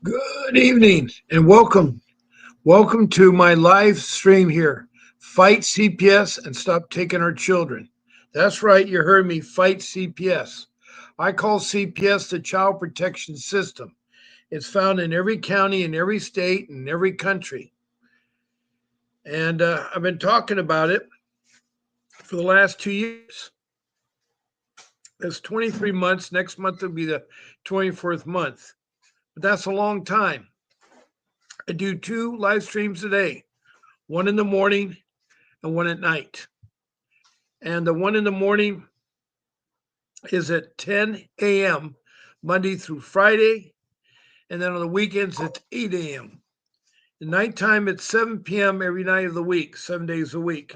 Good evening and welcome. Welcome to my live stream here. Fight CPS and stop taking our children. That's right, you heard me. Fight CPS. I call CPS the Child Protection System. It's found in every county, in every state, in every country. And I've been talking about it for the last 2 years. That's 23 months. Next month will be the 24th month. But that's a long time. I do 2 live streams a day, one in the morning and one at night. And the one in the morning is at 10 a.m. Monday through Friday. And then on the weekends, it's 8 a.m. The nighttime, it's 7 p.m. every night of the week, 7 days a week.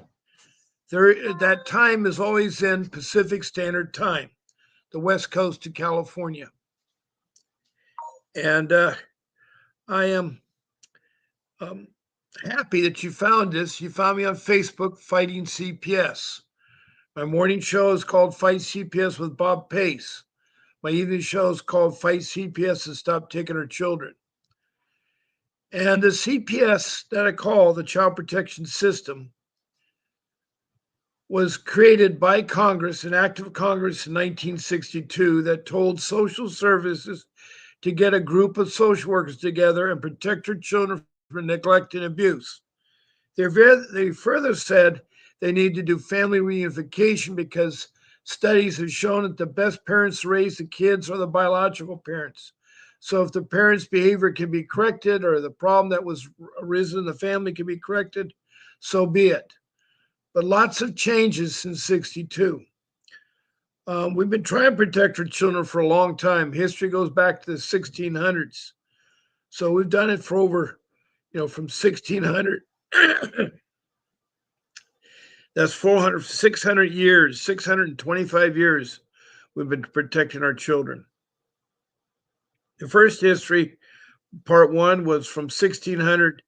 That time is always in Pacific Standard Time, the West Coast of California. And I am happy that you found this. You found me on Facebook, Fighting CPS. My morning show is called Fight CPS with Bob Pace. My evening show is called Fight CPS and Stop Taking Our Children. And the CPS that I call the Child Protection System was created by Congress, an act of Congress in 1962 that told social services to get a group of social workers together and protect our children from neglect and abuse. They further said they need to do family reunification because studies have shown that the best parents to raise the kids are the biological parents. So if the parents' behavior can be corrected or the problem that was arisen in the family can be corrected, so be it. But lots of changes since 62. We've been trying to protect our children for a long time. History goes back to the 1600s. So we've done it for over, from 1600. That's 400, 600 years, 625 years we've been protecting our children. The first history, part one, was from 1600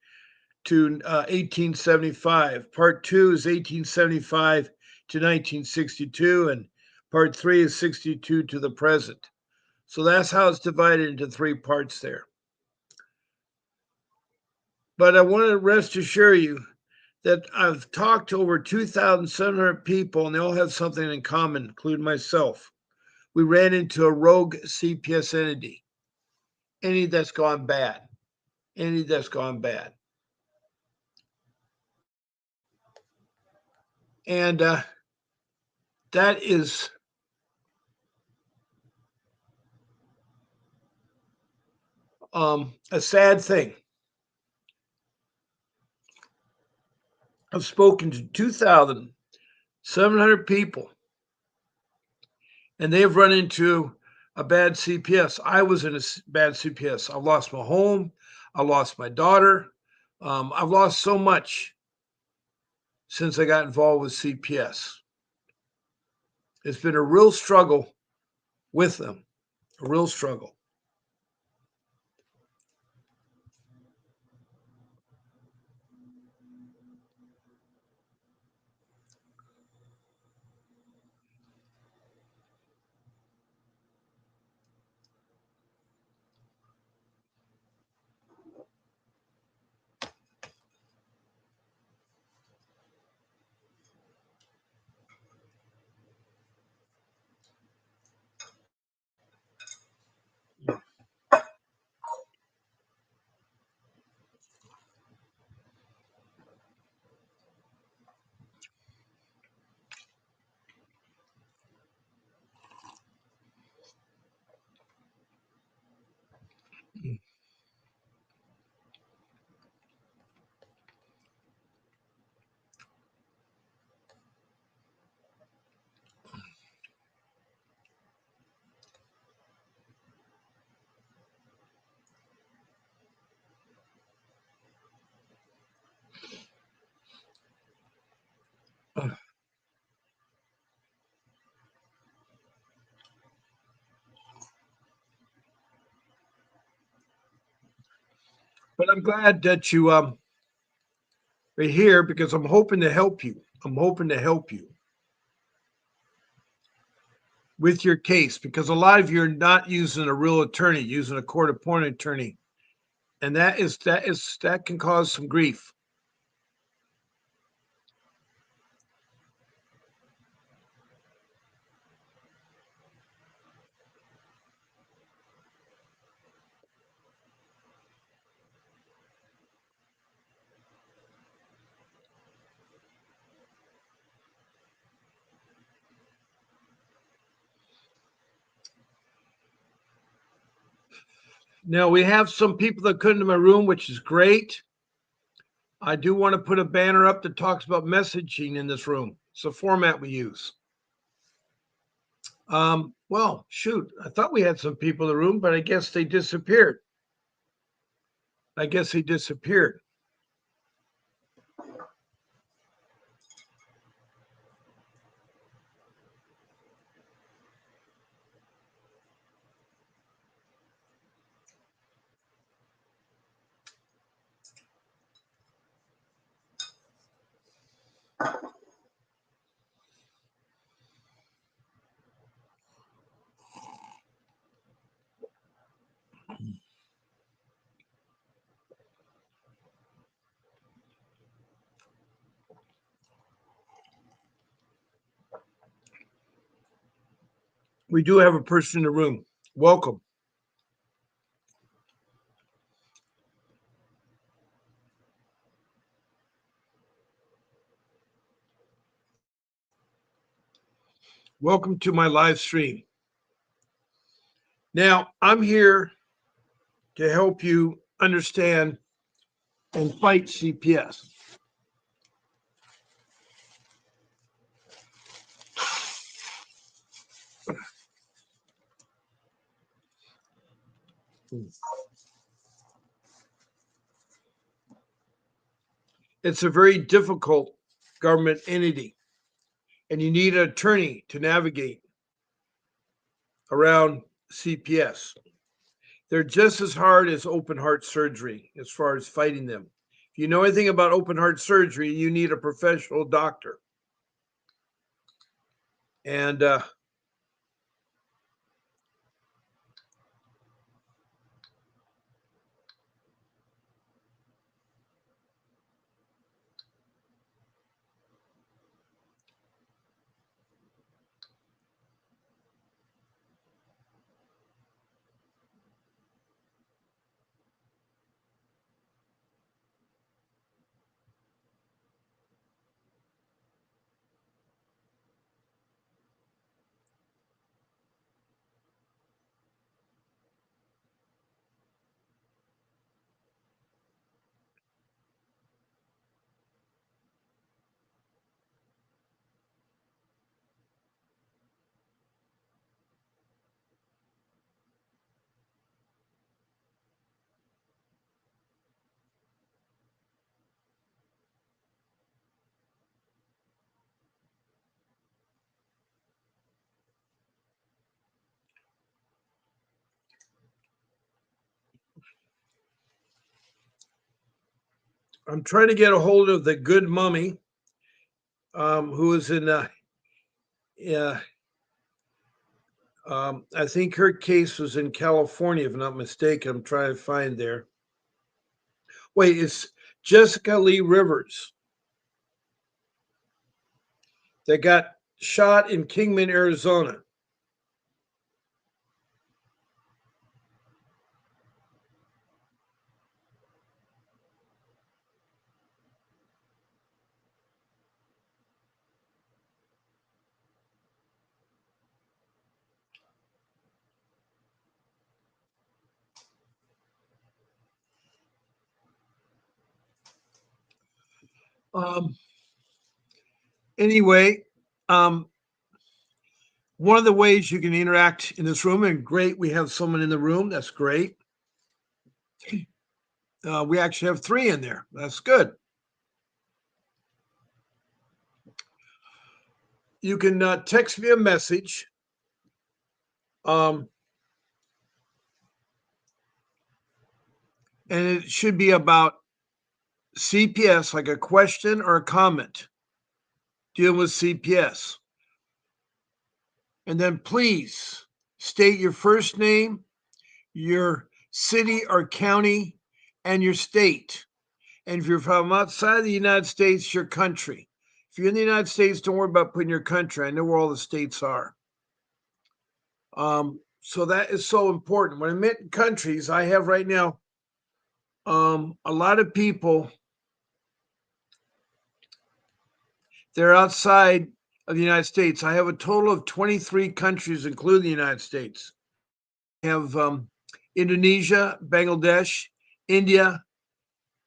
to 1875. Part two is 1875 to 1962, and part three is 62 to the present. So that's how it's divided into 3 parts there. But I want to rest assure you that I've talked to over 2,700 people, and they all have something in common, including myself. We ran into a rogue CPS entity that's gone bad, entity that's gone bad. And that is a sad thing. I've spoken to 2,700 people, and they have run into a bad CPS. I was in a bad CPS. I lost my home. I lost my daughter. I've lost so much since I got involved with CPS. It's been a real struggle with them, a real struggle. But I'm glad that you are here because I'm hoping to help you. I'm hoping to help you with your case because a lot of you are not using a real attorney, using a court appointed attorney and that can cause some grief. Now we have some people that come to my room, which is great. I do want to put a banner up that talks about messaging in this room. It's the format we use. Well, shoot, I thought we had some people in the room, but I guess they disappeared. We do have a person in the room. Welcome. Welcome to my live stream. Now, I'm here to help you understand and fight CPS. It's a very difficult government entity, and you need an attorney to navigate around CPS. They're just as hard as open heart surgery as far as fighting them. If you know anything about open heart surgery, you need a professional doctor. And I'm trying to get a hold of the good mummy who is in, I think her case was in California, if I'm not mistaken. I'm trying to find there. Wait, it's Jessica Lee Rivers that got shot in Kingman, Arizona. Um, anyway, um, one of the ways you can interact in this room, and great, we have someone in the room. That's great. We actually have 3 in there. That's good. You can text me a message. And it should be about CPS, like a question or a comment dealing with CPS. And then please state your first name, your city or county, and your state. And if you're from outside the United States, your country. If you're in the United States, don't worry about putting your country. I know where all the states are. So that is so important. When I meant countries, I have right now a lot of people, they're outside of the United States. I have a total of 23 countries, including the United States. I have Indonesia, Bangladesh, India,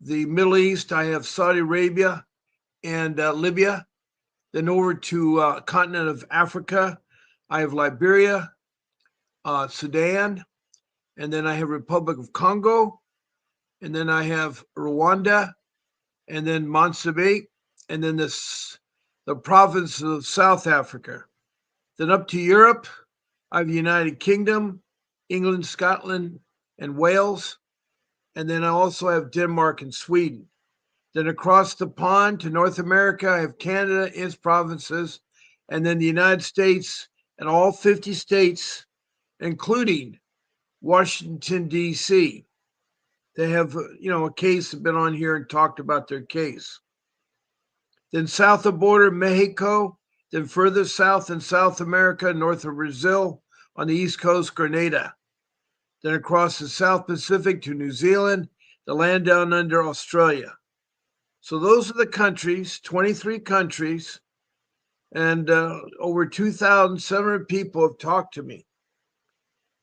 the Middle East. I have Saudi Arabia and Libya. Then over to continent of Africa, I have Liberia, Sudan, and then I have Republic of Congo, and then I have Rwanda, and then Mozambique, and then the province of South Africa. Then up to Europe, I have the United Kingdom, England, Scotland, and Wales, and then I also have Denmark and Sweden. Then across the pond to North America, I have Canada, its provinces, and then the United States and all 50 states, including Washington, D.C. They have, a case have been on here and talked about their case. Then south of border, Mexico, then further south in South America, north of Brazil, on the East Coast, Grenada. Then across the South Pacific to New Zealand, the land down under Australia. So those are the countries, 23 countries, and over 2,700 people have talked to me.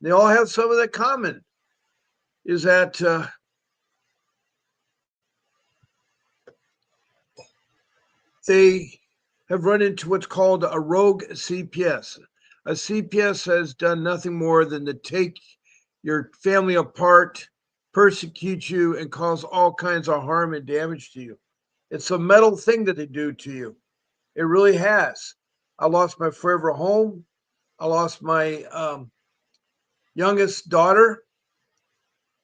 They all have some of that common, is that they have run into what's called a rogue CPS. A CPS has done nothing more than to take your family apart, persecute you, and cause all kinds of harm and damage to you. It's a metal thing that they do to you. It really has. I lost my forever home. I lost my youngest daughter,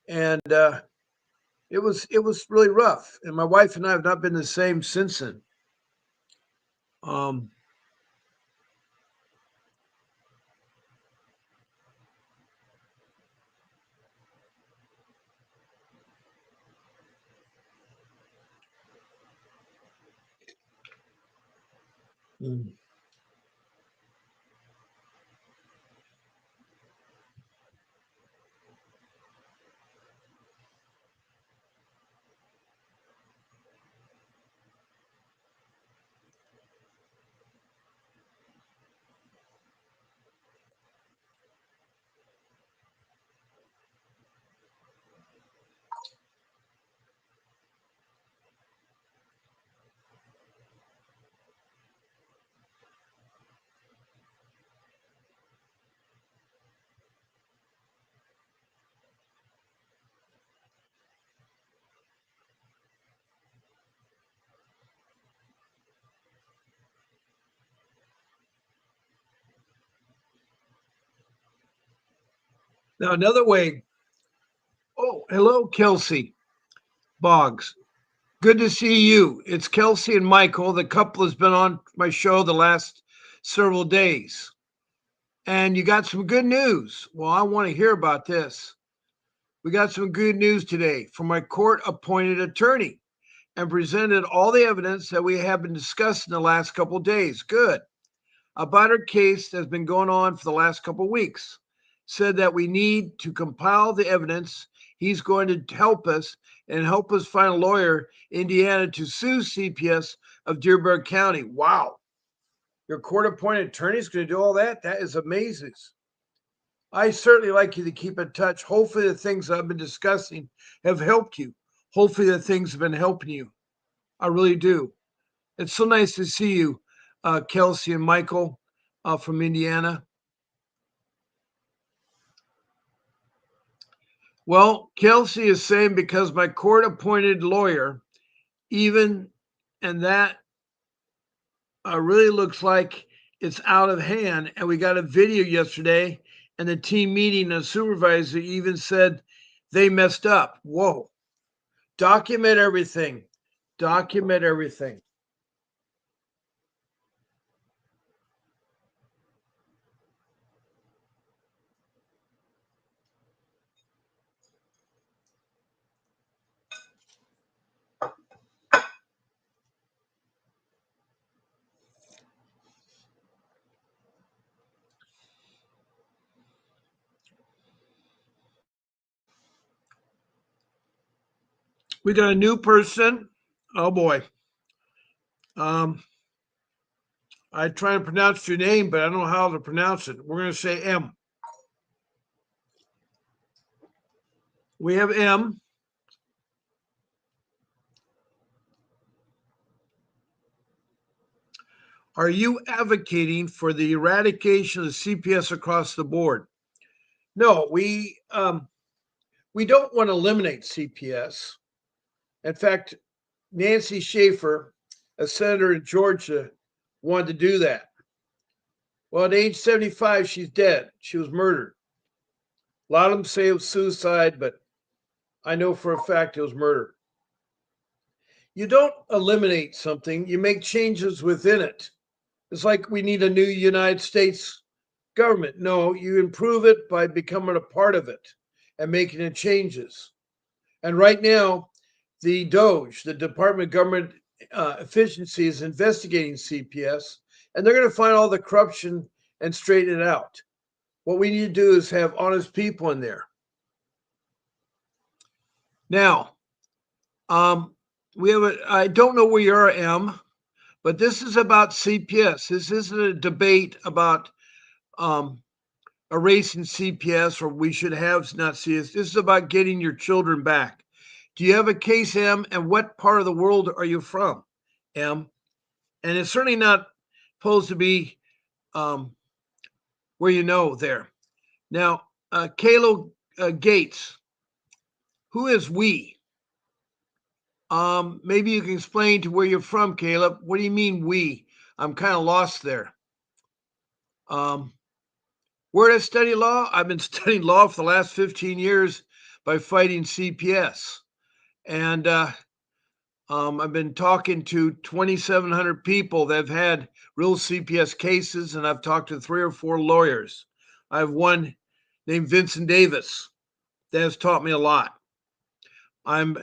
and it was really rough. And my wife and I have not been the same since then. Um, mm. Now another way. Oh, hello, Kelsey Boggs. Good to see you. It's Kelsey and Michael. The couple has been on my show the last several days. And you got some good news. Well, I want to hear about this. We got some good news today from my court appointed attorney and presented all the evidence that we have been discussing the last couple of days. Good. About her case that's been going on for the last couple of weeks. Said that we need to compile the evidence. He's going to help us and help us find a lawyer in Indiana to sue CPS of Dearborn County. Wow. Your court appointed attorney is going to do all that? That is amazing. I certainly like you to keep in touch. Hopefully, the things I've been discussing have helped you. Hopefully, the things have been helping you. I really do. It's so nice to see you, Kelsey and Michael from Indiana. Well, Kelsey is saying because my court appointed lawyer, even and that really looks like it's out of hand. And we got a video yesterday, and the team meeting, a supervisor even said they messed up. Whoa. Document everything. Document everything. We got a new person. Oh boy. Um, I try to pronounce your name, but I don't know how to pronounce it. We're going to say M. We have M. Are you advocating for the eradication of the CPS across the board? No, we don't want to eliminate CPS. In fact, Nancy Schaefer, a senator in Georgia, wanted to do that. Well, at age 75, she's dead. She was murdered. A lot of them say it was suicide, but I know for a fact it was murder. You don't eliminate something, you make changes within it. It's like we need a new United States government. No, you improve it by becoming a part of it and making the changes. And right now, the DOJ, the Department of Government Efficiency, is investigating CPS, and they're going to find all the corruption and straighten it out. What we need to do is have honest people in there. Now, we have I don't know where you are, M, but this is about CPS. This isn't a debate about erasing CPS or we should have not CPS. This is about getting your children back. Do you have a case, M? And what part of the world are you from, M? And it's certainly not supposed to be where you know there. Now, Kayla Gates, who is we? Maybe you can explain to where you're from, Caleb. What do you mean we? I'm kind of lost there. Where did I study law? I've been studying law for the last 15 years by fighting CPS. And I've been talking to 2,700 people that have had real CPS cases, and I've talked to 3 or 4 lawyers. I have one named Vincent Davis that has taught me a lot. I'm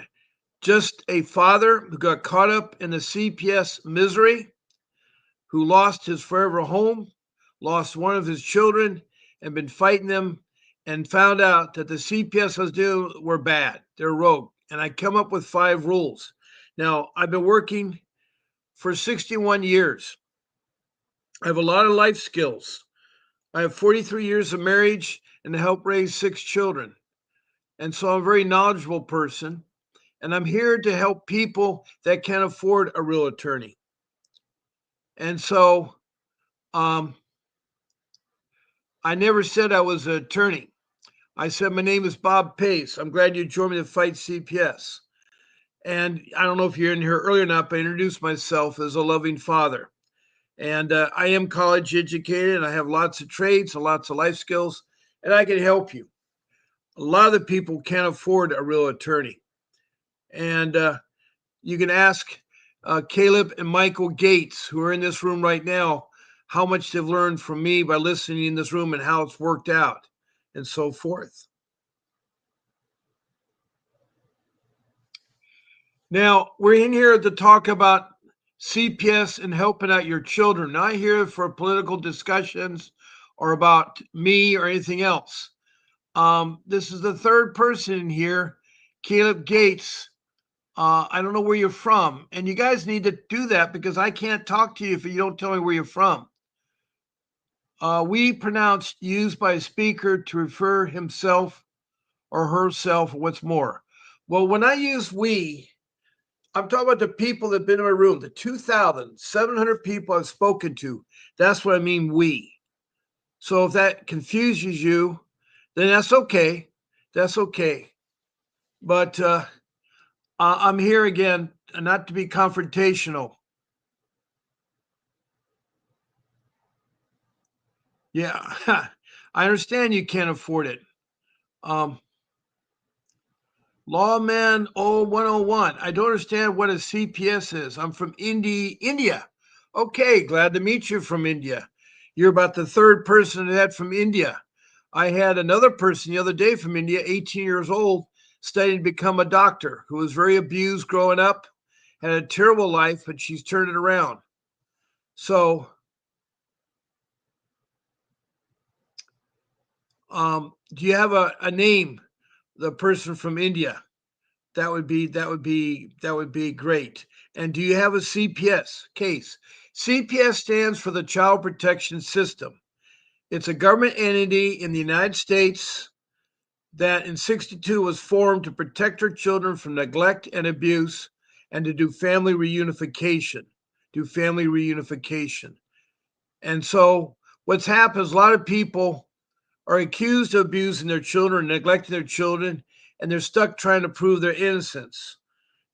just a father who got caught up in the CPS misery, who lost his forever home, lost one of his children, and been fighting them, and found out that the CPS was doing were bad. They're rogue. And I come up with 5 rules. Now, I've been working for 61 years. I have a lot of life skills. I have 43 years of marriage and help raise 6 children. And so I'm a very knowledgeable person. And I'm here to help people that can't afford a real attorney. And so I never said I was an attorney. I said, my name is Bob Pace. I'm glad you joined me to fight CPS. And I don't know if you're in here earlier or not, but I introduced myself as a loving father. And I am college educated, and I have lots of trades and lots of life skills, and I can help you. A lot of the people can't afford a real attorney. And you can ask Caleb and Michael Gates, who are in this room right now, how much they've learned from me by listening in this room and how it's worked out and so forth. Now, we're in here to talk about CPS and helping out your children, not here for political discussions or about me or anything else. This is the third person in here, Caleb Gates. I don't know where you're from. And you guys need to do that because I can't talk to you if you don't tell me where you're from. We pronounce used by a speaker to refer himself or herself, or what's more. Well, when I use we, I'm talking about the people that have been in my room, the 2,700 people I've spoken to. That's what I mean, we. So if that confuses you, then that's okay. That's okay. But I'm here again, not to be confrontational. Yeah, I understand you can't afford it. Lawman 0101. I don't understand what a CPS is. I'm from India. Okay, glad to meet you from India. You're about the third person I had from India. I had another person the other day from India, 18 years old, studying to become a doctor, who was very abused growing up, had a terrible life, but she's turned it around. So, do you have a name, the person from India that would be great. And do you have a CPS case? CPS stands for the Child Protection System. It's a government entity in the United States that in 62 was formed to protect our children from neglect and abuse and to do family reunification. Do family reunification. And so what's happened is a lot of people are accused of abusing their children, neglecting their children, and they're stuck trying to prove their innocence.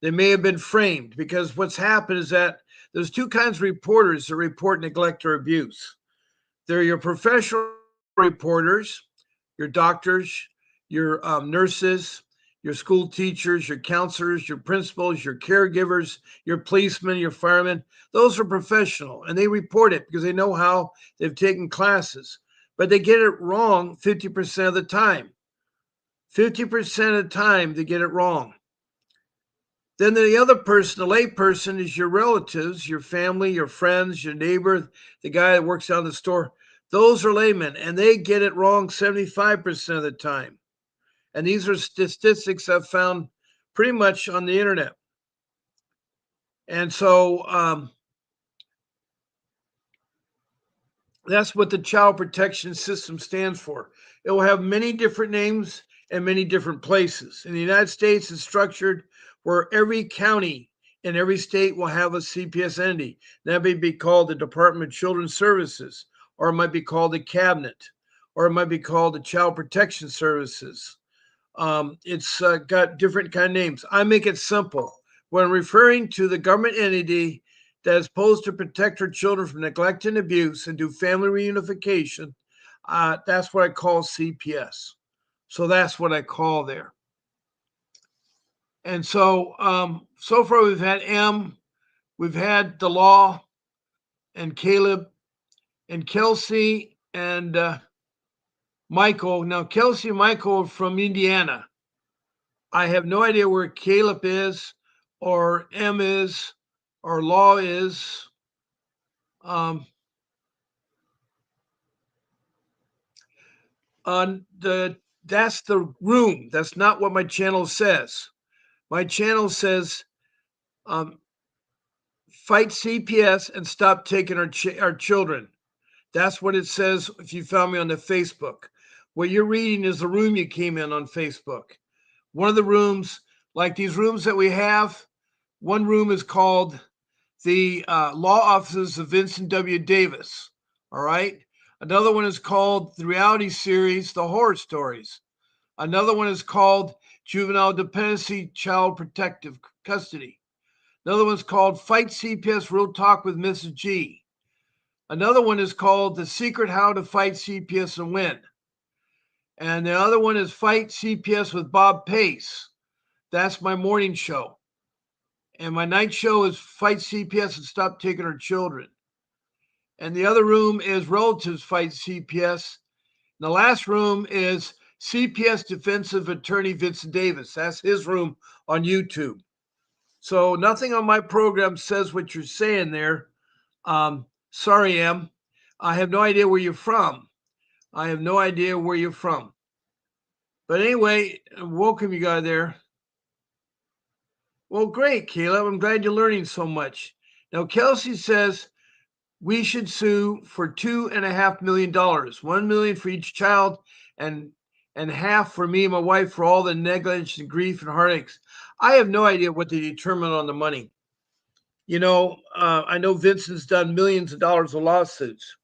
They may have been framed because what's happened is that there's two kinds of reporters that report neglect or abuse. They're your professional reporters, your doctors, your nurses, your school teachers, your counselors, your principals, your caregivers, your policemen, your firemen. Those are professional and they report it because they know how they've taken classes, but they get it wrong 50% of the time. 50% of the time, they get it wrong. Then the other person, the lay person, is your relatives, your family, your friends, your neighbor, the guy that works down the store. Those are laymen, and they get it wrong 75% of the time. And these are statistics I've found pretty much on the internet. And so that's what the Child Protection System stands for. It will have many different names and many different places. In the United States, it's structured where every county in every state will have a CPS entity. That may be called the Department of Children's Services, or it might be called the Cabinet, or it might be called the Child Protection Services. It's got different kind of names. I make it simple. When referring to the government entity that is supposed to protect our children from neglect and abuse and do family reunification, that's what I call CPS. So that's what I call there. And so, so far we've had M, we've had the law, and Caleb, and Kelsey, and Michael. Now, Kelsey and Michael are from Indiana. I have no idea where Caleb is, or M is, or Law is. Um, on the That's the room. That's not what my channel says. My channel says um, fight CPS and stop taking our children. That's what it says if you found me on the Facebook. What you're reading is the room you came in on Facebook. One of the rooms, like these rooms that we have, one room is called the Law Offices of Vincent W. Davis. All right. Another one is called the reality series, The Horror Stories. Another one is called Juvenile Dependency Child Protective Custody. Another one's called Fight CPS Real Talk with Mrs. G. Another one is called The Secret How to Fight CPS and Win. And the other one is Fight CPS with Bob Pace. That's my morning show. And my night show is Fight CPS and Stop Taking Our Children. And the other room is Relatives Fight CPS. And the last room is CPS Defensive Attorney Vincent Davis. That's his room on YouTube. So nothing on my program says what you're saying there. Sorry, Em. I have no idea where you're from. I have no idea where you're from. But anyway, welcome you guys there. Well, great, Caleb. I'm glad you're learning so much. Now, Kelsey says we should sue for $2.5 million, $1 million for each child, and half for me and my wife for all the negligence and grief and heartaches. I have no idea what they determine on the money. You know, I know Vincent's done millions of dollars of lawsuits.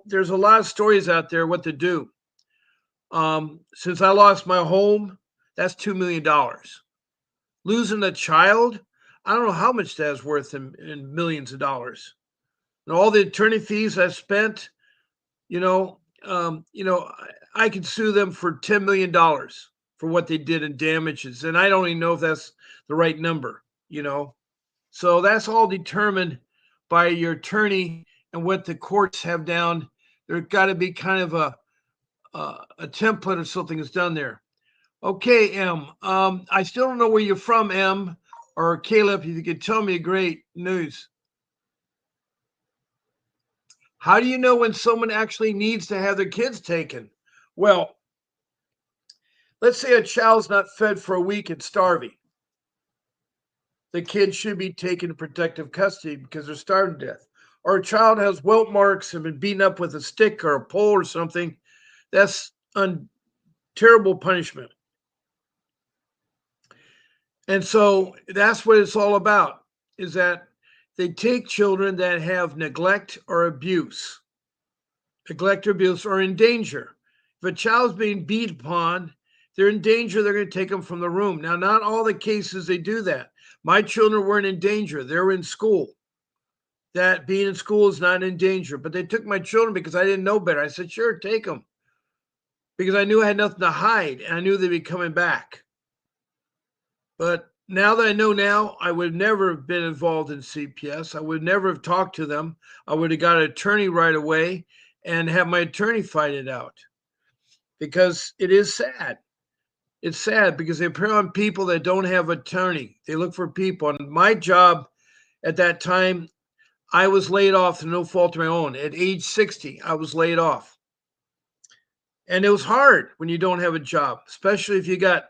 There's a lot of stories out there what to do. Since I lost my home, that's $2 million. Losing a child, I don't know how much that's worth in millions of dollars. And all the attorney fees I spent, you know, I could sue them for $10 million for what they did in damages. And I don't even know if that's the right number, So that's all determined by your attorney and what the courts have down. There's got to be kind of a template or something that's done there. Okay, M. I still don't know where you're from, M, or Caleb. If you could tell me, great news. How do you know when someone actually needs to have their kids taken? Well, Let's say a child's not fed for a week and starving. The kid should be taken to protective custody because they're starving to death. Or a child has welt marks and been beaten up with a stick or a pole or something. That's terrible punishment. And so that's what it's all about, is that they take children that have neglect or abuse, or in danger. If a child's being beat upon, they're in danger, they're going to take them from the room. Now, not all the cases they do that. My children weren't in danger. They were in school. That being in school is not in danger. But they took my children because I didn't know better. I said, sure, take them. Because I knew I had nothing to hide and I knew they'd be coming back. But now that I know now, I would never have been involved in CPS. I would never have talked to them. I would have got an attorney right away and have my attorney fight it out. Because it is sad. It's sad because they prey on people that don't have an attorney. They look for people. And my job at that time, I was laid off through no fault of my own. At age 60, I was laid off. And it was hard when you don't have a job, especially if you got,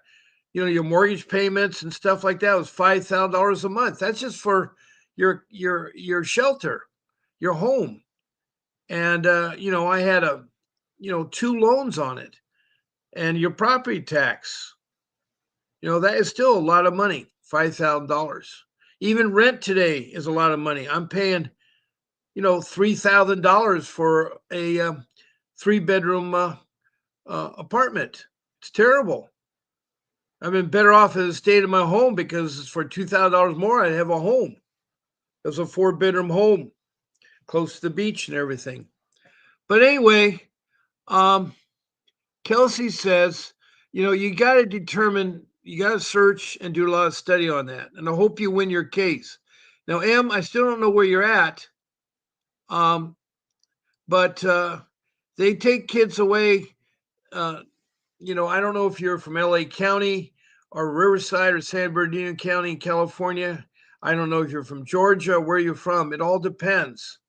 your mortgage payments and stuff like that. It was $5,000 a month. That's just for your shelter, your home. And I had two loans on it, and your property tax. That is still a lot of money, $5,000. Even rent today is a lot of money. I'm paying, $3,000 for a 3-bedroom apartment. It's terrible. I've been better off as stayed in my home because for $2,000 more, I'd have a home. It was a 4-bedroom home close to the beach and everything. But anyway, Kelsey says, you got to determine, you got to search and do a lot of study on that. And I hope you win your case. Now, Em, I still don't know where you're at. But they take kids away. I don't know if you're from LA County or Riverside or San Bernardino County in California. I don't know if you're from Georgia, where you're from. It all depends.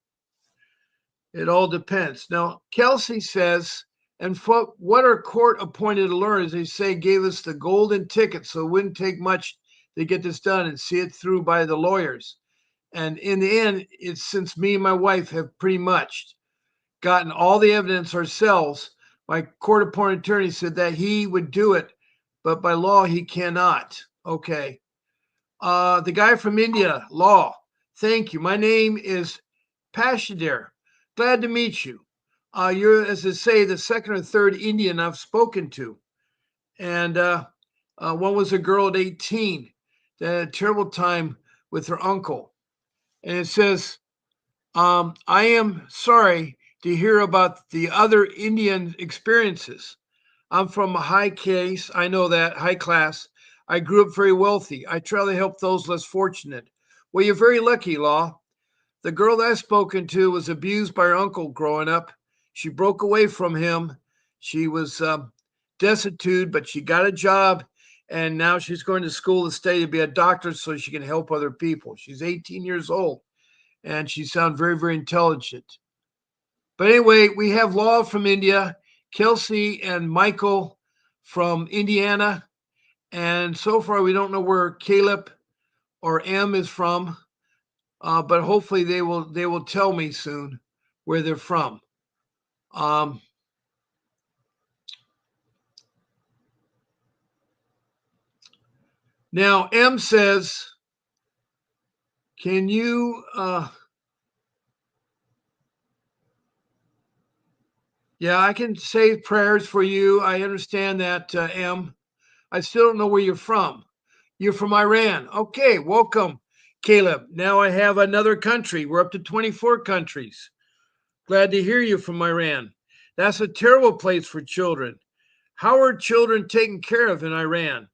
It all depends. Now, Kelsey says, and what our court appointed lawyers, they say, gave us the golden ticket, so it wouldn't take much to get this done and see it through by the lawyers. And in the end, it's since me and my wife have pretty much gotten all the evidence ourselves. My court appointed attorney said that he would do it, but by law, he cannot. Okay. The guy from India, law. Thank you. My name is Pashadar. Glad to meet you. You're, as I say, the second or third Indian I've spoken to. And one was a girl at 18 that had a terrible time with her uncle. And it says, I am sorry to hear about the other Indian experiences. I'm from a high case. I know that, high class. I grew up very wealthy. I try to help those less fortunate. Well, you're very lucky, Law. The girl that I've spoken to was abused by her uncle growing up. She broke away from him. She was destitute, but she got a job, and now she's going to school to study to be a doctor so she can help other people. She's 18 years old, and she sounds very, very intelligent. But anyway, we have Law from India, Kelsey and Michael from Indiana, and so far we don't know where Caleb or M is from, but hopefully they will tell me soon where they're from. Now M says, can you? Yeah, I can say prayers for you. I understand that, M. I still don't know where you're from. You're from Iran. Okay, welcome, Caleb. Now I have another country. We're up to 24 countries. Glad to hear you from Iran. That's a terrible place for children. How are children taken care of in Iran?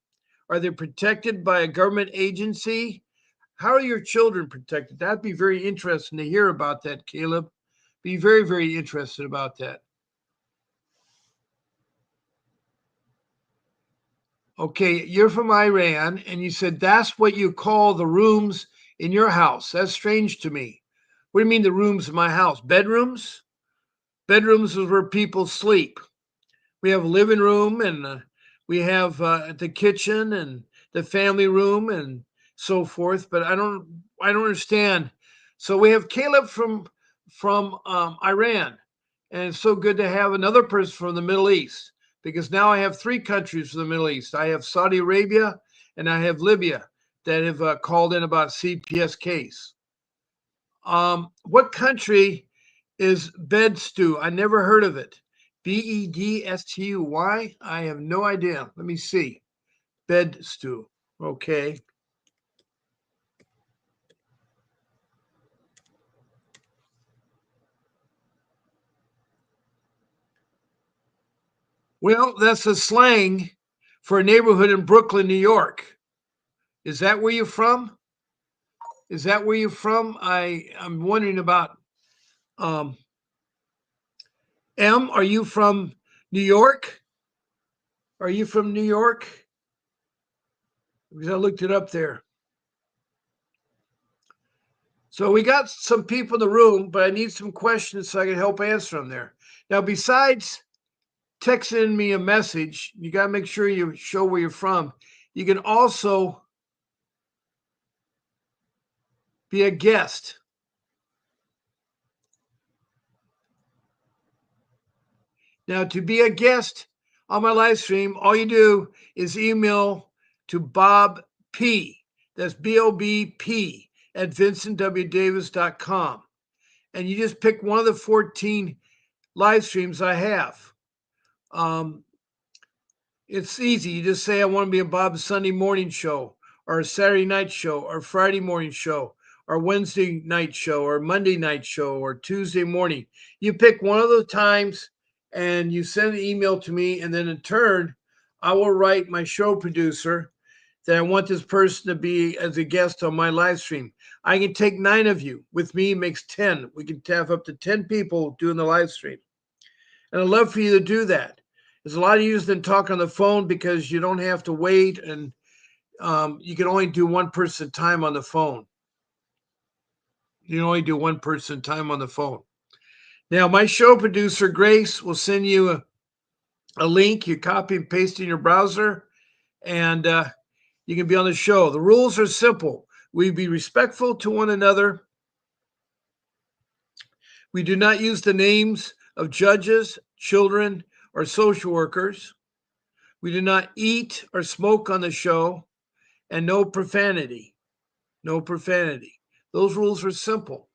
Are they protected by a government agency? How are your children protected? That'd be very interesting to hear about that, Caleb. Be very, very interested about that. Okay, you're from Iran, and you said that's what you call the rooms in your house. That's strange to me. What do you mean the rooms in my house? Bedrooms? Bedrooms is where people sleep. We have a living room, and We have the kitchen and the family room and so forth. But I don't understand. So we have Caleb from Iran, and it's so good to have another person from the Middle East because now I have three countries from the Middle East. I have Saudi Arabia and I have Libya that have called in about CPS case. What country is bed stew? I never heard of it. Bedstuy? I have no idea. Let me see. Bed stew. Okay. Well, that's a slang for a neighborhood in Brooklyn, New York. Is that where you're from? Is that where you're from? I'm wondering about um, M. Are you from New York? Are you from New York? Because I looked it up there. So we got some people in the room, but I need some questions so I can help answer them there. Now, besides texting me a message, you got to make sure you show where you're from. You can also be a guest. Now, to be a guest on my live stream, all you do is email to Bob P. That's BOBP at vincentwdavis.com. And you just pick one of the 14 live streams I have. It's easy. You just say, I want to be on Bob's Sunday morning show, or a Saturday night show, or Friday morning show, or Wednesday night show, or Monday night show, or Tuesday morning. You pick one of the times and you send an email to me. And then in turn, I will write my show producer that I want this person to be as a guest on my live stream. I can take 9 of you. With me, makes 10. We can have up to 10 people doing the live stream. And I'd love for you to do that. There's a lot easier than talk on the phone because you don't have to wait, and you can only do one person at a time on the phone. You can only do one person at a time on the phone. Now, my show producer, Grace, will send you a link. You copy and paste in your browser, and you can be on the show. The rules are simple. We be respectful to one another. We do not use the names of judges, children, or social workers. We do not eat or smoke on the show, and no profanity. No profanity. Those rules are simple.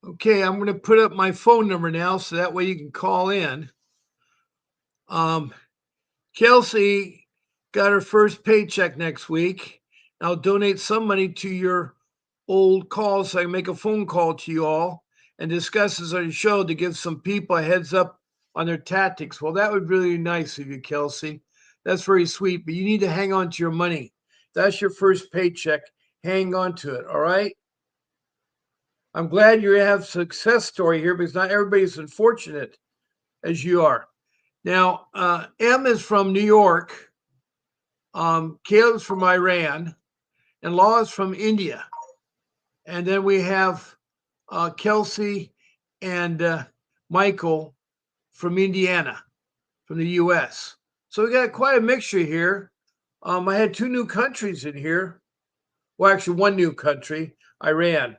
Okay, I'm going to put up my phone number now so that way you can call in. Kelsey got her first paycheck next week. I'll donate some money to your old calls so I can make a phone call to you all and discuss this on your show to give some people a heads up on their tactics. Well, that would be really nice of you, Kelsey. That's very sweet, but you need to hang on to your money. That's your first paycheck. Hang on to it, all right? I'm glad you have a success story here because not everybody's as unfortunate as you are. Now, M is from New York, Caleb's from Iran, and Law is from India. And then we have Kelsey and Michael from Indiana, from the U.S. So we got quite a mixture here. I had 2 new countries in here. Well, actually, 1 new country, Iran,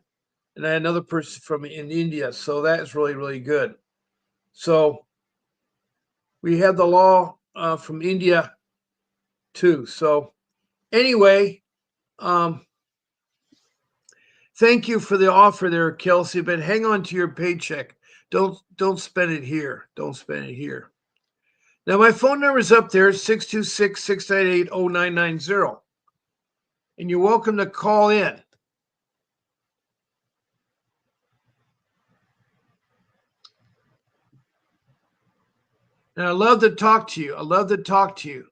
and I had another person from in India. So that's really, really good. So we have the law from India too. So anyway, thank you for the offer there, Kelsey. But hang on to your paycheck. Don't spend it here. Don't spend it here. Now my phone number is up there, 626-698-0990. And you're welcome to call in. And I love to talk to you. I love to talk to you.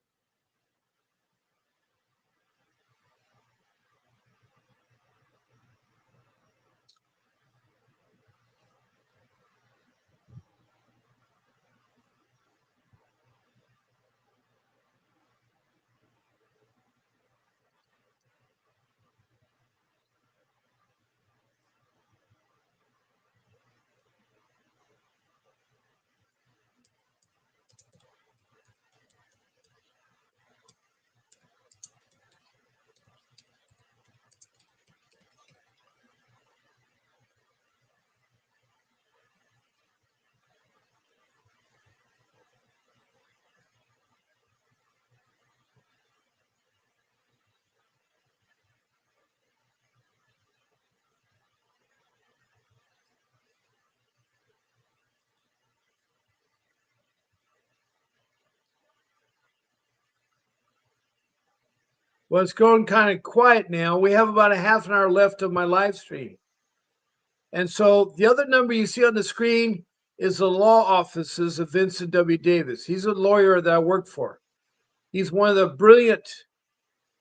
Well, it's going kind of quiet now. We have about a half an hour left of my live stream. And so the other number you see on the screen is the law offices of Vincent W. Davis. He's a lawyer that I work for. He's one of the brilliant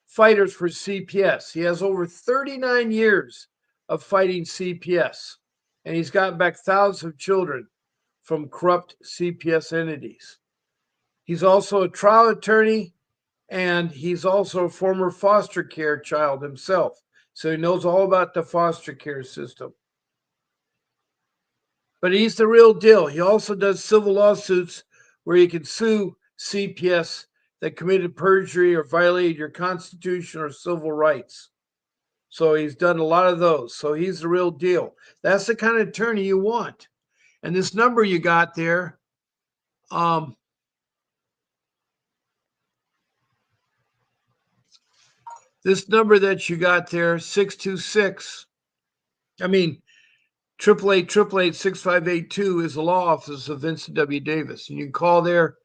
fighters for CPS. He has over 39 years of fighting CPS, and he's gotten back thousands of children from corrupt CPS entities. He's also a trial attorney, and he's also a former foster care child himself. So he knows all about the foster care system. But he's the real deal. He also does civil lawsuits where you can sue CPS that committed perjury or violated your constitution or civil rights. So he's done a lot of those. So he's the real deal. That's the kind of attorney you want. And this number you got there, this number that you got there, 626, I mean, 888-888-6582 is the law office of Vincent W. Davis. And you can call there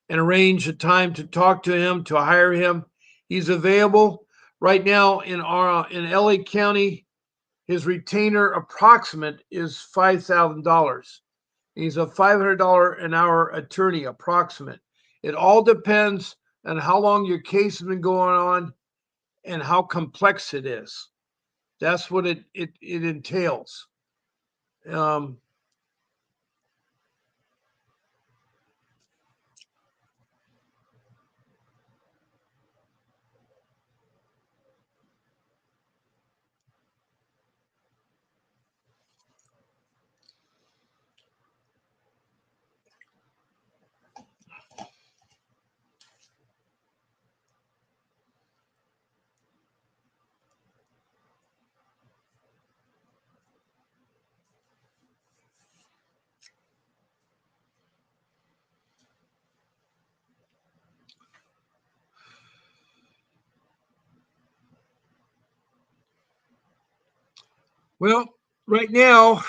and arrange a time to talk to him, to hire him. He's available right now in LA County. His retainer approximate is $5,000. He's a $500 an hour attorney approximate. It all depends on how long your case has been going on and how complex it is. That's what it entails. Well, right now,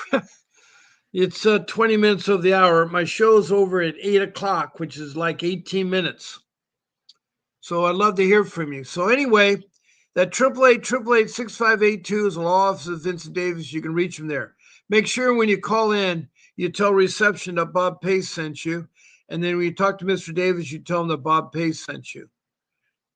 it's 20 minutes of the hour. My show's over at 8 o'clock, which is like 18 minutes. So I'd love to hear from you. So anyway, that 888-888-6582 is the law office of Vincent Davis. You can reach him there. Make sure when you call in, you tell reception that Bob Pace sent you. And then when you talk to Mr. Davis, you tell him that Bob Pace sent you.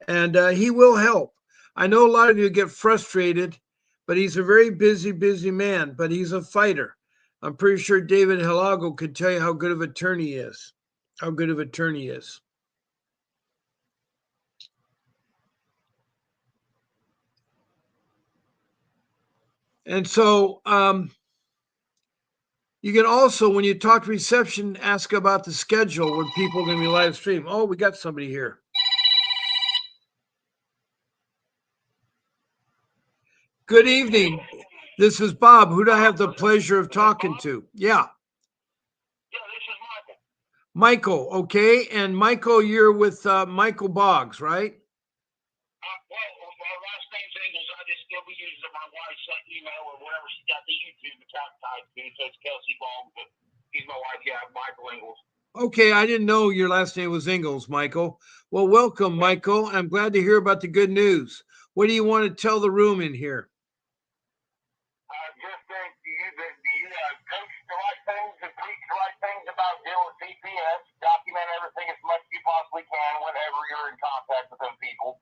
And he will help. I know a lot of you get frustrated, but he's a very busy, busy man, but he's a fighter. I'm pretty sure David Halago could tell you how good of an attorney he is. How good of an attorney he is. And so you can also, when you talk to reception, ask about the schedule when people are going to be live stream. Oh, we got somebody here. Good evening. This is Bob. Who do I have the pleasure of talking to? Yeah. Yeah, this is Michael. Michael, okay. And Michael, you're with Michael Boggs, right? Well, my last name's Ingles. I just still be using my wife's email or whatever she got the YouTube account tied to. So it's Kelsey Boggs, but he's my wife. Yeah, Michael Ingles. Okay, I didn't know your last name was Ingles, Michael. Well, welcome, Michael. I'm glad to hear about the good news. What do you want to tell the room in here? Just think, do you coach the right things and preach the right things about dealing with CPS, document everything as much as you possibly can whenever you're in contact with them people.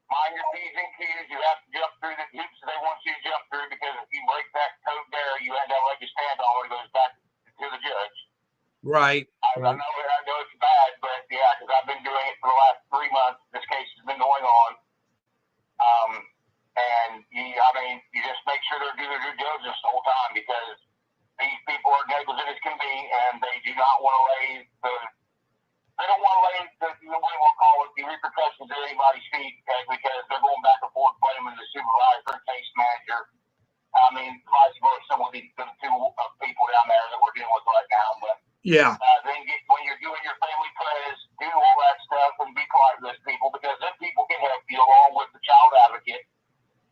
Mind your P's and Q's. You have to jump through the hoops they want you to jump through, because if you break that code there, you end up like you stand on it goes back to the judge. Right. I know it's bad, but yeah, because I've been doing it for the last 3 months. This case has been going on. And you just make sure they're doing their due diligence the whole time, because these people are negligent as can be, and they do not want to lay the way we'll call it, the repercussions at anybody's feet, because they're going back and forth blaming the supervisor, case manager. Vice versa with the two people down there that we're dealing with right now. But yeah, then when you're doing your family prayers, do all that stuff and be quiet with those people, because then people can help you along with the child advocate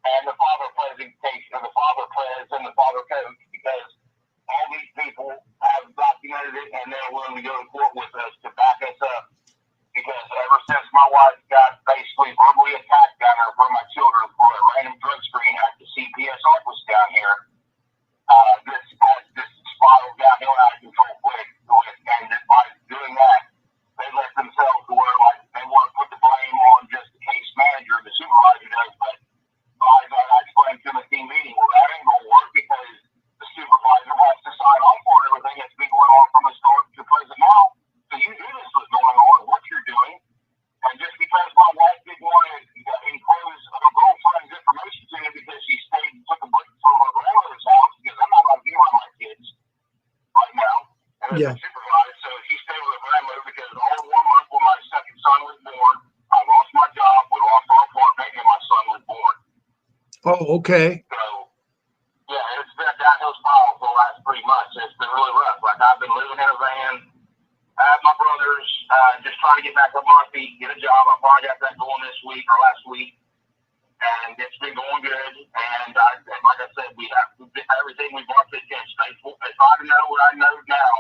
and the father presentation, or the father pres and the father coach, because all these people have documented it and they're willing to go to court with us to back us up. Because ever since my wife got basically verbally attacked down has Yeah. been supervised. So he stayed with a grandmother because all in 1 month when my second son was born, I lost my job, we lost our apartment, and my son was born. Oh, okay. So yeah, it's been a downhill spiral for the last 3 months. It's been really rough. Like I've been living in a van. I have my brothers just trying to get back up on my feet, get a job. I probably got that going this week or last week, and it's been going good. And like I said, we have everything we brought to attention. If I'd know what I know now,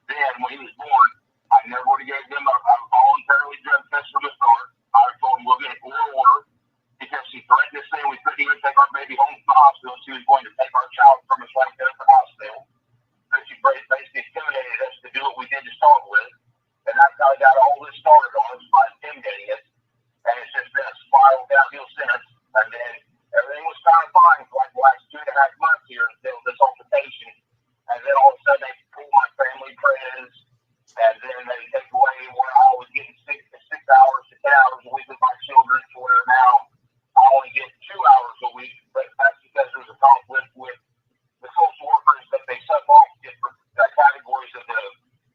then when he was born, I never would have gave them a voluntarily drug test from the start. I would have told him we'll get a court order because she threatened us saying we couldn't even take our baby home from the hospital. She was going to take our child from us right there at the hospital. So she basically intimidated us to do what we did to start with. And that's how I got all this started on us by intimidating us. And it's just been a spiral downhill since. And then everything was kind of fine for like the last 2.5 months here until this altercation. And then all of a sudden they pull my family prayers. And then they take away where I was getting 6 hours to 10 hours a week with my children to where now I only get 2 hours a week. But that's because there's a conflict with the social workers that they sub off different categories of the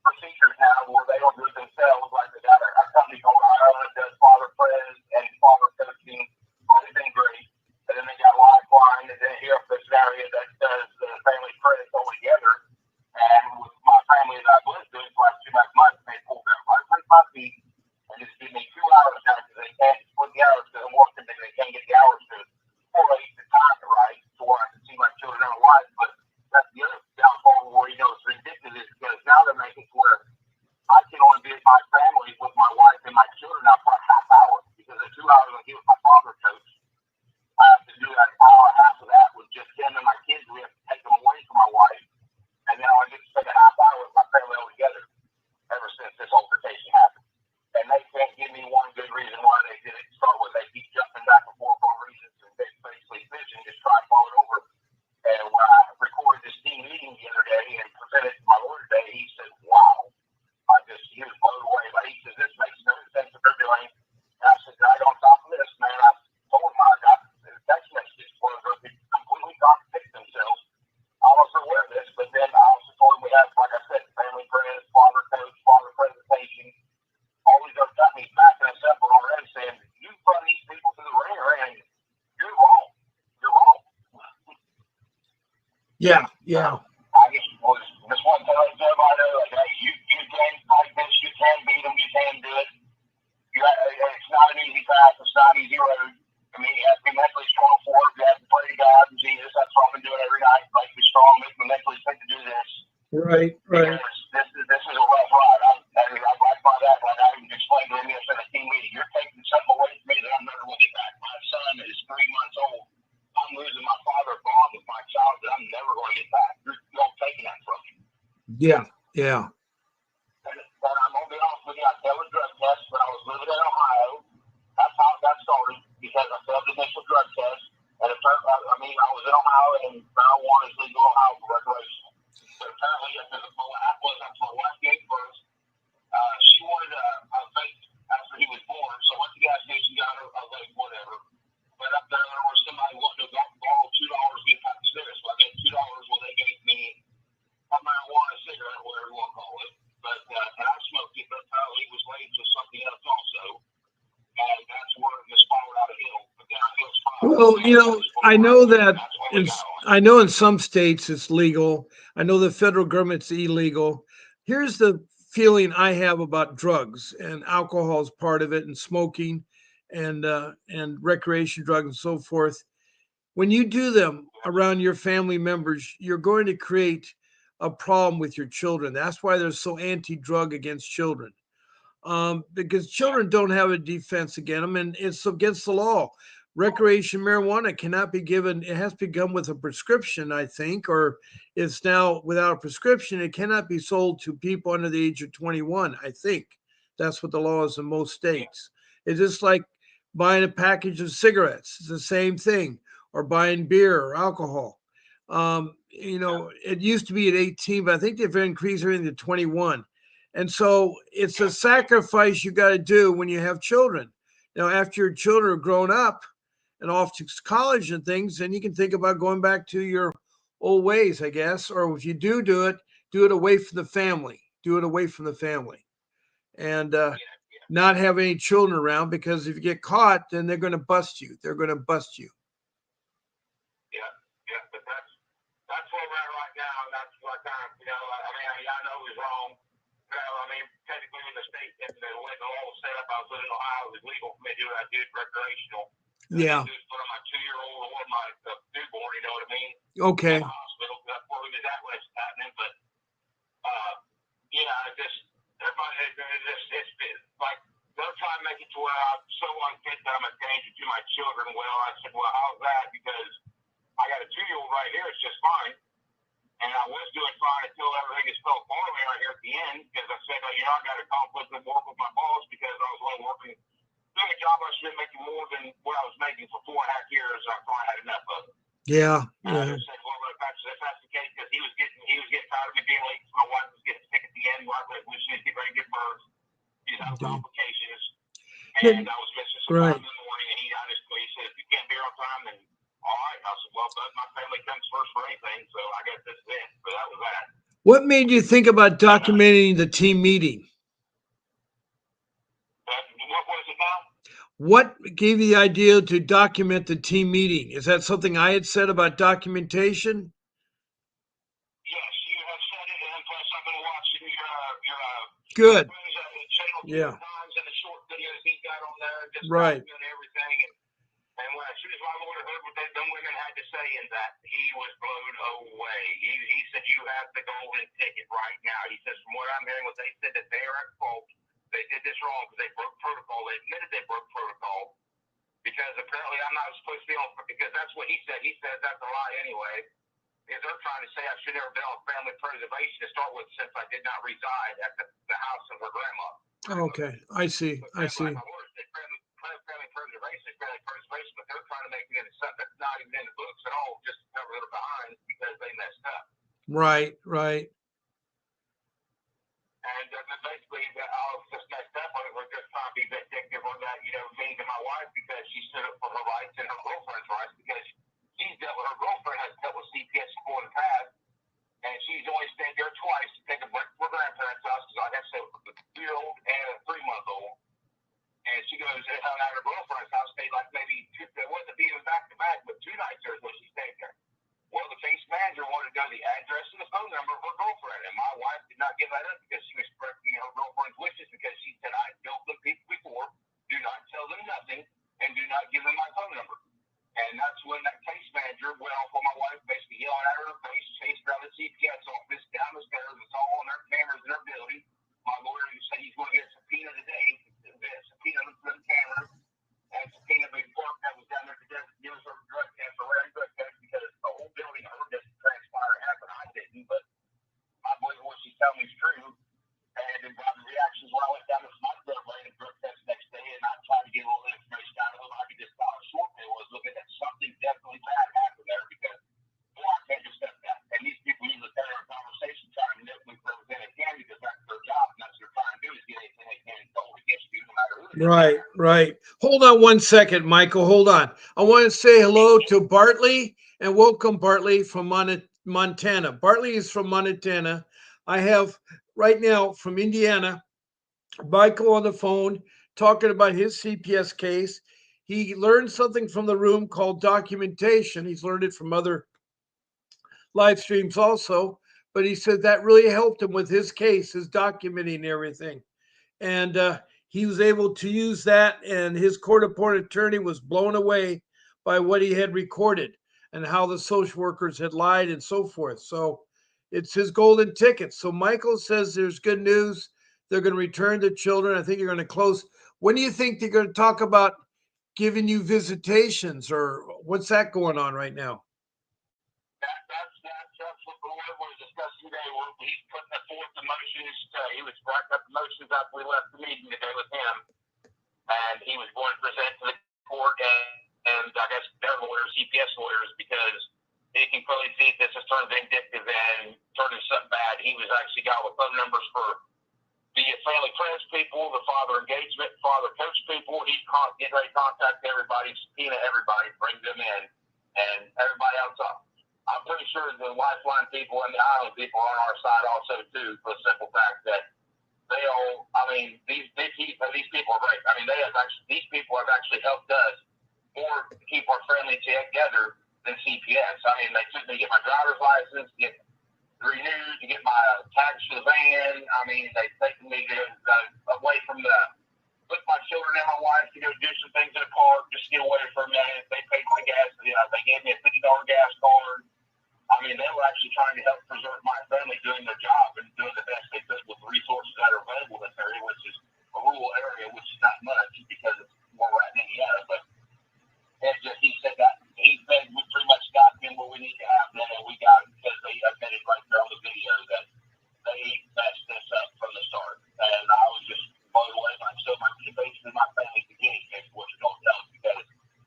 procedures now where they don't do it themselves. Like they got a company called Ireland that does father prayers and father coaching, everything great. And then they got Lifeline, and then here up this area that does the family prayers all together. And with my family that I've lived with the last 2.5 months, they pulled out right from my feet and just give me 2 hours now because they can't split the hours because I'm working because they can't get the hours to correlate the time right to where I can see my children in life. But that's the other downfall where it's ridiculous because now they're making it where I can only be with my family with my wife and my children now for a half hour because the 2 hours I get with my father coach, I have to do an hour and a half of that with just them and my kids. We have to take them away from my wife, and then I get to spend a half hour with my family all together ever since this altercation happened. And they can't give me one good reason why they did it to start with. They keep jumping back and forth on reasons and basically bitching, just try to follow it over. And when I recorded this team meeting the other day and presented it to my lawyer today, he said, wow. He was blown away. But he says, this makes no sense what they're doing. And I said, I on top of this, man, I told him I got text messages where they completely contradict themselves. I was aware of this, but then I also told him we have, like I said, family prayers, father coach, father presentation, all these other companies backing us up already saying, you run these people through the ringer and you're wrong. You're wrong. Yeah. Yeah. I just was just want to let everybody know, like, hey, you can fight this, you can beat them, you can do it. It's not an easy path, it's not an easy road. I mean, you have to be mentally strong for it. You have to pray to God and Jesus. That's what I've been doing every night. Make me strong, make me mentally fit to do this. Right. Because this is a rough ride. I like by that. Like I even explained to him this in a team meeting. You're taking something away from me that I'm never going to get back. My son is 3 months old. I'm losing my father bond with my child that I'm never going to get back. You're taking that from me. Yeah. Yeah. And I'm going to be honest with you. I failed a drug test, but I was living in Ohio. That's how it got started because I failed the initial drug test. And it turned out, I was in Ohio and marijuana is legal in Ohio for recreational. But apparently, after my wife gave birth, she wanted a vape after he was born. So I went to the gas station, got her a vape, whatever. But up there was somebody wanting to borrow $2 to get back to cigarettes. So I gave $2. Well, they gave me a marijuana cigarette, whatever you want to call it. But and I smoked it, but apparently it was laced with something else also. And that's where it spiraled out of hill. But then hill spiraled. Well, I know in some states it's legal. I know the federal government's illegal. Here's the feeling I have about drugs, and alcohol is part of it, and smoking, and recreation drugs and so forth. When you do them around your family members, you're going to create a problem with your children. That's why they're so anti-drug against children, because children don't have a defense against them, and it's against the law. Recreation marijuana cannot be given; it has to come with a prescription, I think, or it's now without a prescription. It cannot be sold to people under the age of 21. I think that's what the law is in most states. It's just like buying a package of cigarettes; it's the same thing, or buying beer or alcohol. It used to be at 18, but I think they've increased everything to 21. And so it's a sacrifice you got to do when you have children. Now, after your children are grown up and off to college and things, then you can think about going back to your old ways, I guess. Or if you do it, do it away from the family. do it away from the family, and Yeah. not have any children around, because if you get caught, then they're going to bust you. They're going to bust you. Yeah, yeah, but that's where we're at right now, and that's what kind of, I mean, I know it was wrong. I mean, technically in the state, and the way the law was set up, I was living in Ohio, it was legal for me to do what I did recreational. Yeah. I didn't do it for my 2-year-old or my newborn, you know what I mean? Okay. In the hospital, that's where we was at when it's happening, but, yeah, it's been, like, they'll try and make it to where I'm so unfit that I'm a danger to my children. Well, I said, well, how's that? Because I got a 2-year-old right here. It's just fine. And I was doing fine until everything just fell apart me right here at the end, because I said, I got a conflict of work with my boss, because I was only working, doing a job I should be making more than what I was making for 4.5 years. I finally had enough of it. Yeah. And I just said, well, if that's the case, because he was getting tired of me being late. My wife was getting sick at the end when she was getting ready to give birth. She's having complications. And I was missing some time in the morning, and he said, if you can't be here on time, then all right. I said, well, but my family comes first for anything, so I guess this is it. So that was that. What made you think about documenting the team meeting? What was it now? What gave you the idea to document the team meeting? Is that something I had said about documentation? Yes, you have said it, and plus I've been watching your Good. channel Yeah. times and the short videos he got on there, just right. documenting everything. And when as soon as my lawyer heard what them women had to say in that, he was blown away. He said, you have the golden ticket right now. He says, from what I'm hearing, what they said that they are at fault. They did this wrong because they broke protocol. They admitted they broke protocol because apparently I'm not supposed to be on, because that's what he said. He said that's a lie anyway. Because they're trying to say I should never been on family preservation to start with, since I did not reside at the house of her grandma. Okay, I see. I see. Like my words, family preservation, but they're trying to make it into something that's not even in the books at all, just to cover their behinds because they messed up. Right, right. And basically, I was just messed up on it. We're just trying to be vindictive on that, me to my wife, because she stood up for her rights and her girlfriend's rights, because her girlfriend has dealt with CPS before in the past, and she's only stayed there twice to take a break from her grandparents' house, because I have to say, with a 2-year-old and a 3-month-old. And she goes and hung out at her girlfriend's house, stayed like maybe two, it wasn't even back to back, but 2 nights there is what she stayed there. Well, the case manager wanted to know the address and the phone number of her girlfriend, and my wife did not give that up because she was correcting her girlfriend's wishes, because she said, I've dealt with people before, do not tell them nothing, and do not give them my phone number. And that's when that case manager went off on my wife, basically yelling at her in her face, chased her out of the CPS office, down the stairs. It's all on their cameras in her building. My lawyer said he's going to get a subpoena today, subpoena them cameras, and subpoena the report that was down there today to give us a drug test or random drug test, because the whole building heard this transpire happen. I didn't, but I believe what she's telling me is true. And the reactions when I went down to my drug test the next day, and I tried to get a little information out of them, I could just tell how short they was looking at something definitely bad happened there, because I can't just step that. And these people usually carry a conversation trying to nitpick for everything they can, because that's their job, and that's what they're trying to do, is get anything they can told against you, no matter who. Right, right. Hold on one second, Michael. Hold on. I want to say hello to Bartley, and welcome, Bartley, from Montana. Bartley is from Montana. I have right now from Indiana Michael on the phone talking about his CPS case. He learned something from the room called documentation. He's learned it from other live streams also, but he said that really helped him with his case, his documenting everything. And he was able to use that, and his court appointed attorney was blown away by what he had recorded and how the social workers had lied and so forth. So it's his golden ticket. So Michael says there's good news. They're going to return the children. I think you're going to close. When do you think they're going to talk about giving you visitations, or what's that going on right now? That's what the lawyer was discussing today. He's putting forth the motions. He was writing up the motions after we left the meeting today with him, and he was going to present to the court and I guess their lawyers, CPS lawyers, because he can clearly see if this has turned vindictive and turned into something bad. He was actually got with phone numbers for the family friends people, the father engagement, father coach people. He's getting ready to contact everybody, subpoena everybody, bring them in, and everybody else up. I'm pretty sure the Lifeline people and the Island people are on our side also, too, for the simple fact that these people have actually helped us more to keep our family together than CPS. I mean, they took me to get my driver's license, get renewed, to get my tags for the van. I mean, they taken me to away from with my children and my wife to go do some things in the park, just get away for a minute. They paid my gas. They gave me a $50 gas card. I mean, they were actually trying to help preserve my family doing their job and doing the best they could with the resources that are available in this area, which is a rural area, which is not much because it's more right in Indiana. But he said that we pretty much got in what we need to have then, and we got it because they admitted right there on the video that they messed this up from the start. And I was just blown away. Basically, my family's the guinea pig, what you don't tell them, because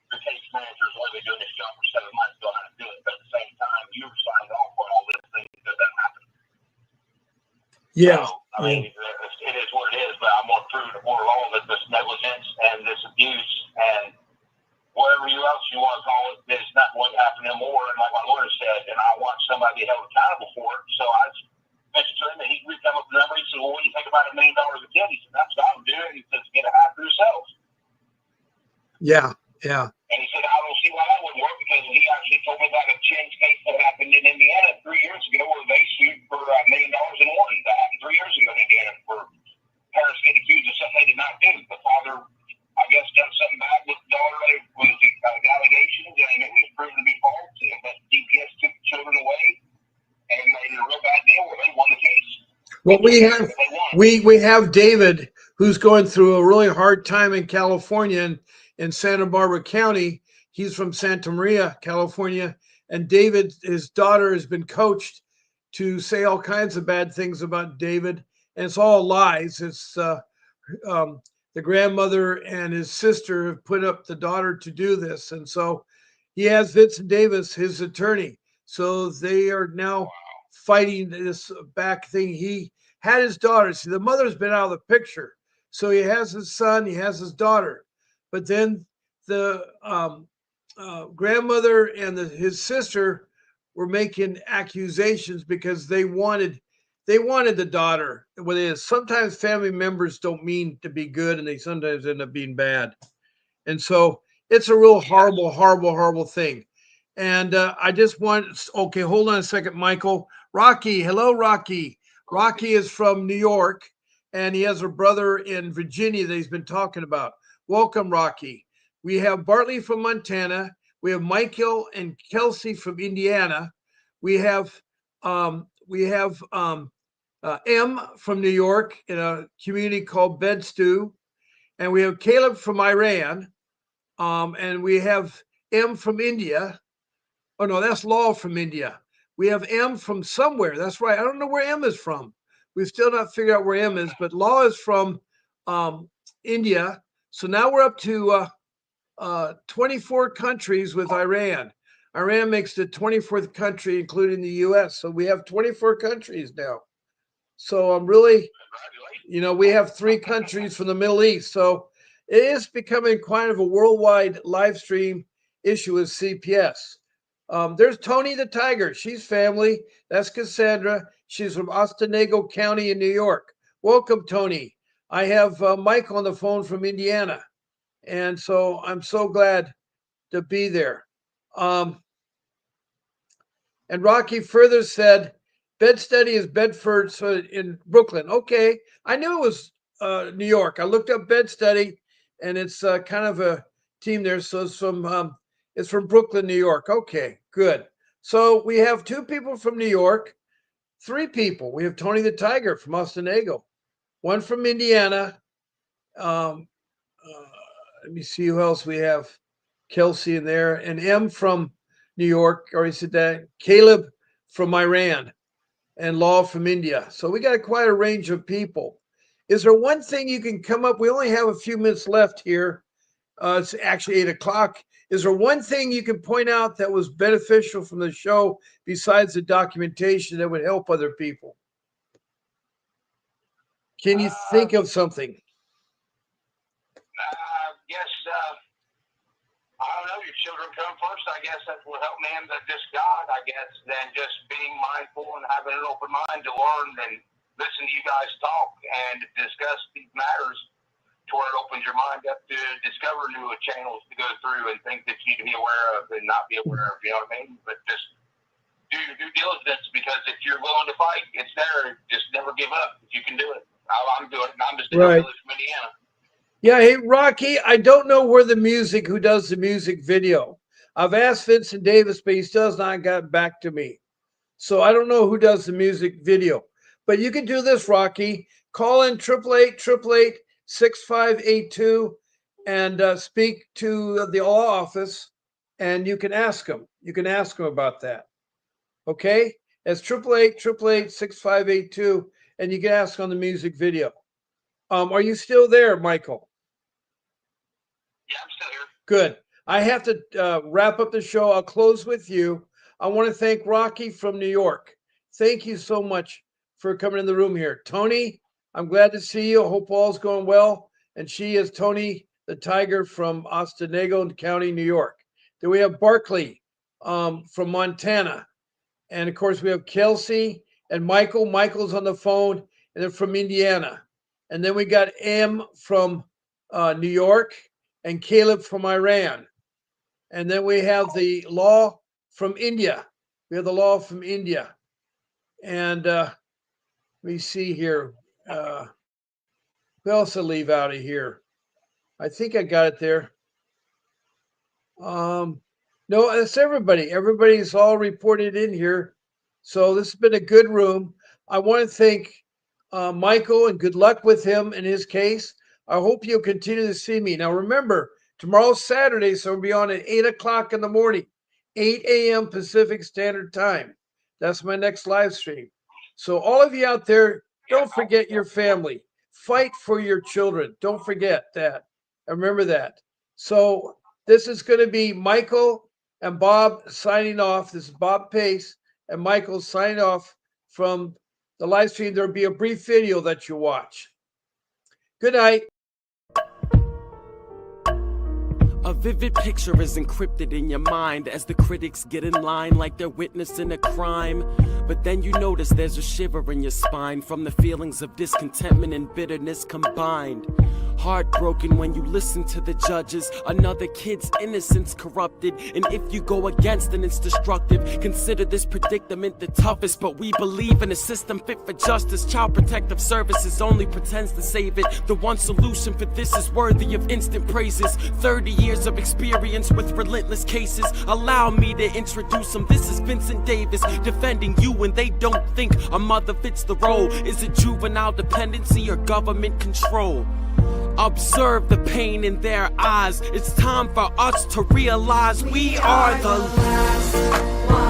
the case manager's only been doing this job for 7 months, don't know how to do it. But at the same time, you were signing off on all this thing that doesn't happen. Yeah. So, I mean, it is what it is, but I'm more true to more law that this negligence and this abuse and whatever else you want to call it is not going to happen anymore. And like my lawyer said, and I want somebody held accountable for it. So I mentioned to him that he could come up with a number. He said, well, what do you think about $1 million a kid? He said, that's what I would do. And he says, get a half for yourselves. Yeah. Yeah. And he said, I don't see why that wouldn't work, because he actually told me about a change case that happened in Indiana 3 years ago where they sued for $1 million in warranty. That happened 3 years ago in Indiana for parents getting accused of something they did not do. The father, I guess, done something bad with the daughter. It was allegations, and it was proven to be false. But CPS took the children away and made it a real bad deal where they won the case. Well, we have David, who's going through a really hard time in California, in Santa Barbara County. He's from Santa Maria, California, and David, his daughter, has been coached to say all kinds of bad things about David, and it's all lies. It's the grandmother and his sister have put up the daughter to do this, and so he has Vincent Davis, his attorney. So they are now fighting this back thing. He had his daughter. See, the mother's been out of the picture. So he has his son, he has his daughter. But then the grandmother and his sister were making accusations because they wanted the daughter. What it is, sometimes family members don't mean to be good, and they sometimes end up being bad. And so it's a real horrible thing. And I just want, okay, hold on a second, Michael. Rocky, hello, Rocky. Rocky is from New York, and he has a brother in Virginia that he's been talking about. Welcome, Rocky. We have Bartley from Montana. We have Michael and Kelsey from Indiana. We have M from New York in a community called Bedstew. And we have Caleb from Iran. And we have M from India. Oh, no, that's Law from India. We have M from somewhere. That's right. I don't know where M is from. We've still not figured out where M is, but Law is from India. So now we're up to 24 countries with Iran. Iran makes the 24th country, including the U.S. So we have 24 countries now. So I'm really, we have 3 countries from the Middle East. So it is becoming kind of a worldwide live stream issue with CPS. There's Tony the Tiger. She's family. That's Cassandra. She's from Otsego County in New York. Welcome, Tony. I have Mike on the phone from Indiana. And so I'm so glad to be there. And Rocky further said, Bed Study is Bedford, so in Brooklyn. Okay, I knew it was New York. I looked up Bed Study, and it's kind of a team there. So it's from Brooklyn, New York. Okay, good. So we have 2 people from New York, 3 people. We have Tony the Tiger from Otsego, 1 from Indiana. Let me see who else we have. Kelsey in there, and M from New York. Already said that. Caleb from Iran, and Law from India. So we got quite a range of people. Is there one thing you can come up? We only have a few minutes left here. It's actually 8 o'clock. Is there one thing you can point out that was beneficial from the show besides the documentation that would help other people? Can you think of something? Yes. I don't know. Your children come first. I guess that will help man that just God, I guess, than just being mindful and having an open mind to learn and listen to you guys talk and discuss these matters to where it opens your mind up to discover new channels to go through and things that you need to be aware of and not be aware of, you know what I mean? But just do your due diligence, because if you're willing to fight, it's there. Just never give up. You can do it. I'm doing it, and I'm just a Right. village from Indiana. Yeah, hey, Rocky, I don't know where who does the music video. I've asked Vincent Davis, but he still has not got back to me. So I don't know who does the music video. But you can do this, Rocky. Call in 888-888-6582 and speak to the law office, and you can ask them. You can ask them about that. Okay? It's 888-888-6582, and you can ask on the music video. Are you still there, Michael? Yeah, I'm still here. Good. I have to wrap up the show. I'll close with you. I want to thank Rocky from New York. Thank you so much for coming in the room here. Tony, I'm glad to see you. I hope all's going well. And she is Tony the Tiger from Otsego County, New York. Then we have Barkley from Montana. And of course, we have Kelsey and Michael. Michael's on the phone, and they're from Indiana. And then we got M from New York and Caleb from Iran. And then we have the law from India. We have the law from India. And let me see here. Who else to leave out of here? I think I got it there. No, it's everybody. Everybody's all reported in here. So this has been a good room. I want to thank Michael, and good luck with him in his case. I hope you'll continue to see me. Now, remember, tomorrow's Saturday, so we'll be on at 8 o'clock in the morning, 8 a.m. Pacific Standard Time. That's my next live stream. So all of you out there, don't forget your family. Fight for your children. Don't forget that. And remember that. So this is going to be Michael and Bob signing off. This is Bob Pace and Michael signing off from the live stream. There'll be a brief video that you watch. Good night. A vivid picture is encrypted in your mind as the critics get in line like they're witnessing a crime. But then you notice there's a shiver in your spine from the feelings of discontentment and bitterness combined. Heartbroken when you listen to the judges, another kid's innocence corrupted. And if you go against it, it's destructive. Consider this predicament the toughest, but we believe in a system fit for justice. Child Protective Services only pretends to save it. The one solution for this is worthy of instant praises. 30 years of experience with relentless cases. Allow me to introduce them. This is Vincent Davis defending you when they don't think a mother fits the role. Is it juvenile dependency or government control? Observe the pain in their eyes. It's time for us to realize we are the last one.